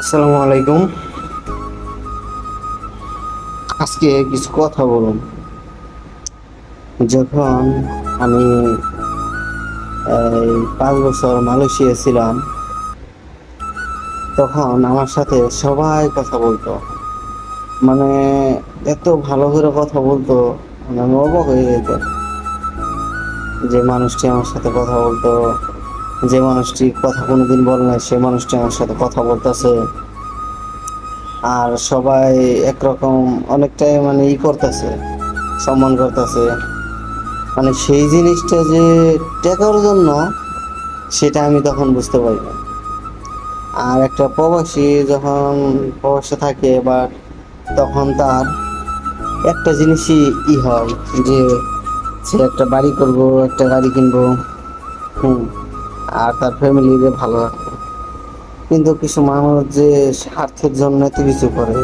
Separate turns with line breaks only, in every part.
আসসালামু আলাইকুম। আজকে কিছু কথা বলুন। যখন আমি এই 5 বছর মালয়েশিয়া ছিলাম, তখন আমার সাথে সবাই কথা বলতো। মানে এত ভালো করে কথা বলতো, মানে আমি অবাক হয়ে যেতাম যে মানুষটি আমার সাথে কথা বলতো। যে মানুষটি কথা কোনোদিন বলে নাই, সে মানুষটি আমার সাথে কথা বলতেছে। আর সবাই একরকম অনেকটাই মানে করতেছে, সম্মান করতেছে। মানে সেই জিনিসটা যে টেকার জন্য, সেটা আমি তখন বুঝতে পারি না। আর একটা প্রবাসী যখন প্রবাসে থাকে, বা তখন তার একটা জিনিসই হয় যে সে একটা বাড়ি করব, একটা গাড়ি কিনবো, হুম, আর তার ফ্যামিলিকে ভালো রাখবো। কিন্তু কিছু মানুষ যে স্বার্থের জন্য এত কিছু করে।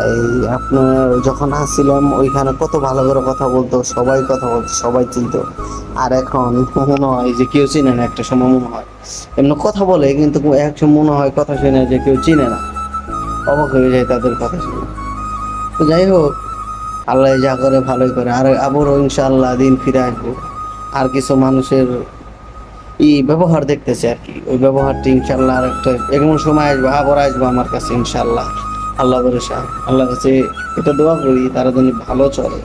এই আপনার যখন আসছিলাম ওইখানে কত ভালো করে কথা বলতো, সবাই কথা বলতো, সবাই চিনতো। আর এখন মনে হয় যে কেউ চিনে না, একটা সময় মনে হয় এমনি কথা বলে, কিন্তু এক সময় মনে হয় কথা শুনে যে কেউ চিনে না। অবাক হয়ে যায় তাদের কথা শুনে। তো যাই হোক, আল্লাহ যা করে ভালোই করে, আর আবারও ইনশাআল্লাহ দিন ফিরে আসবো। আর কিছু মানুষের ব্যবহার দেখতেছে আর কি, ওই ব্যবহারটি ইনশাআল্লাহ আর একটা এমন সময় আসবো, আবার আসবো আমার কাছে ইনশাআল্লাহ। আল্লাহ ভরসা, আল্লাহ কাছে এটা দোয়া করি তারা যেন ভালো চলে।